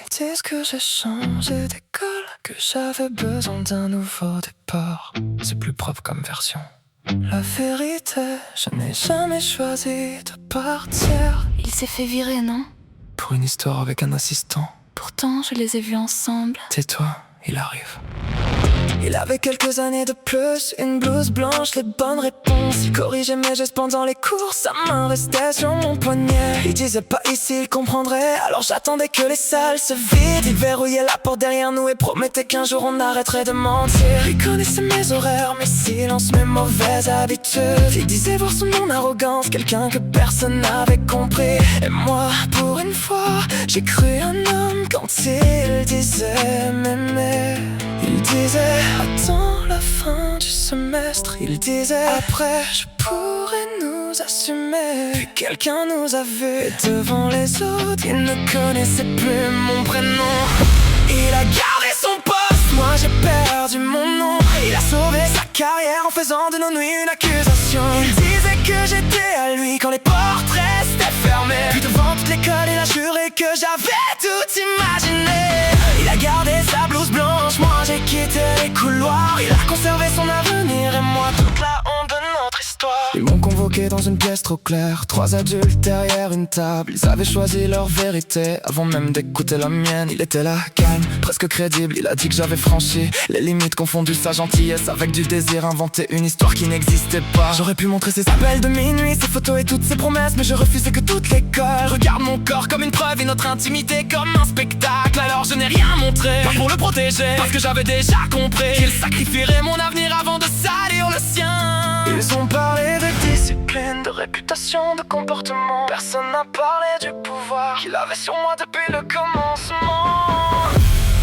disent que j'ai changé d'école, que j'avais besoin d'un nouveau départ. C'est plus propre comme version. La vérité, je n'ai jamais choisi de partir. Il s'est fait virer, non? Pour une histoire avec un assistant. Pourtant, je les ai vus ensemble. Tais-toi, il arrive. Il avait quelques années de plus, une blouse blanche, les bonnes réponses. Il corrigeait mes gestes pendant les cours, sa main restait sur mon poignet. Il disait pas ici, il comprendrait, alors j'attendais que les salles se vident. Il verrouillait la porte derrière nous et promettait qu'un jour on arrêterait de mentir. Il connaissait mes horaires, mes silences, mes mauvaises habitudes. Il disait voir sous mon arrogance quelqu'un que personne n'avait compris. Et moi, pour une fois, j'ai cru un homme quand il disait m'aimer. Il disait attends la fin du semestre. Il disait après je pourrais nous assumer. Puis quelqu'un nous a vus et devant les autres il ne connaissait plus mon prénom. Il a gardé son poste, moi j'ai perdu mon nom. Il a sauvé sa carrière en faisant de nos nuits une accusation. Il disait que j'étais à lui quand les portes restaient fermées. Puis devant toute l'école il a juré que j'avais tout imaginé. Il a gardé sa blouse blanche, moi j'ai quitté les couloirs. Il a conservé son avenir et moi toute la honte de notre histoire. Ils m'ont convoqué dans une pièce trop claire, 3 adultes derrière une table. Ils avaient choisi leur vérité avant même d'écouter la mienne. Il était là, calme, presque crédible. Il a dit que j'avais franchi les limites, confondu sa gentillesse avec du désir, inventé une histoire qui n'existait pas. J'aurais pu montrer ses appels de minuit, ses photos et toutes ses promesses, mais je refusais que toute l'école regarde mon corps comme une preuve et notre intimité comme un spectacle. Alors je n'ai rien montré, pas pour le protéger, parce que j'avais déjà compris qu'il sacrifierait mon avenir avant de salir le sien. Ils ont parlé de discipline, de réputation, de comportement. Personne n'a parlé du pouvoir qu'il avait sur moi depuis le commencement.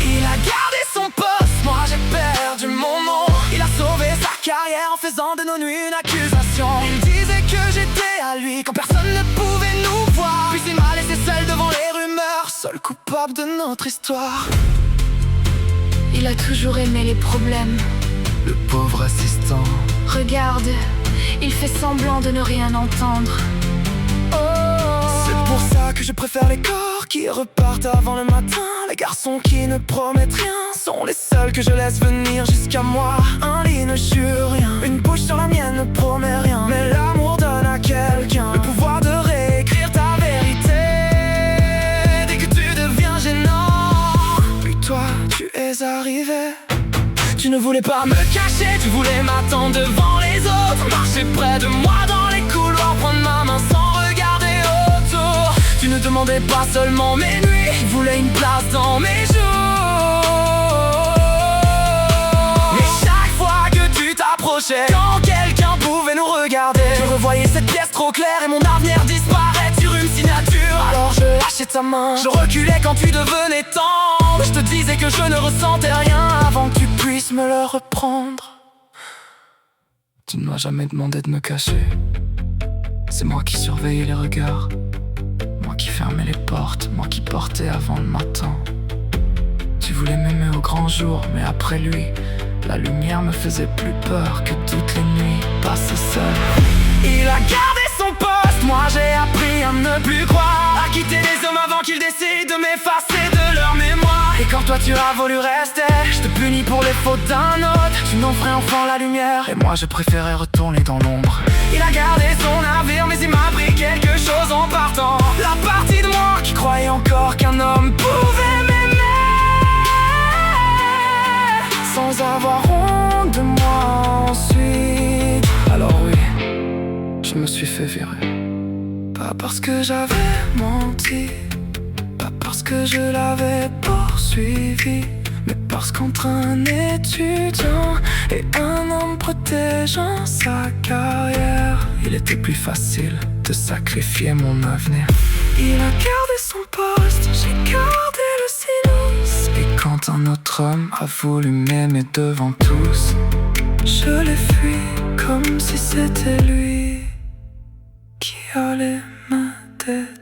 Il a gardé son poste, moi j'ai perdu mon nom. Il a sauvé sa carrière en faisant de nos nuits une accusation. Il disait que j'étais à lui quand personne ne pouvait nous voir. Puis il m'a laissé seul devant les rumeurs, seul coupable de notre histoire. Il a toujours aimé les problèmes. Le pauvre assistant. Regarde, il fait semblant de ne rien entendre. C'est pour ça que je préfère les corps qui repartent avant le matin. Les garçons qui ne promettent rien sont les seuls que je laisse venir jusqu'à moi. Un lit ne jure rien, une bouche sur la mienne ne promet rien. Mais l'amour donne à quelqu'un le pouvoir de réécrire ta vérité dès que tu deviens gênant. Puis toi, tu es arrivé. Tu ne voulais pas me cacher, tu voulais m'attendre devant les autres. Marcher près de moi dans les couloirs, prendre ma main sans regarder autour. Tu ne demandais pas seulement mes nuits, tu voulais une place dans mes jours. Mais chaque fois que tu t'approchais, quand quelqu'un pouvait nous regarder, je revoyais cette pièce trop claire et mon avenir disparaît sur une signature. Alors je lâchais ta main, je reculais quand tu devenais tendre. Je te disais que je ne ressentais rien avant que tu puisses me le reprendre. Tu ne m'as jamais demandé de me cacher. C'est moi qui surveillais les regards, moi qui fermais les portes, moi qui portais avant le matin. Tu voulais m'aimer au grand jour, mais après lui, la lumière me faisait plus peur que toutes les nuits passées seul. Il a gardé son poste, moi j'ai appris à ne plus croire, à quitter les hommes avant qu'ils décident de m'effacer de leur mémoire. Et quand toi tu as voulu rester, je te punis pour les fautes d'un autre. Tu n'en ferais enfin la lumière, et moi je préférais retourner dans l'ombre. Il a gardé son navire, mais il m'a appris quelque chose en partant. La partie de moi qui croyait encore qu'un homme pouvait m'aimer sans avoir honte de moi ensuite. Alors oui, je me suis fait virer. Pas parce que j'avais menti, pas parce que je l'avais poursuivi, mais parce qu'entre un étudiant et un homme protégeant sa carrière, il était plus facile de sacrifier mon avenir. Il a gardé son poste, j'ai gardé le silence. Et quand un autre homme a voulu m'aimer devant tous, je l'ai fui comme si c'était lui qui allait me détruire.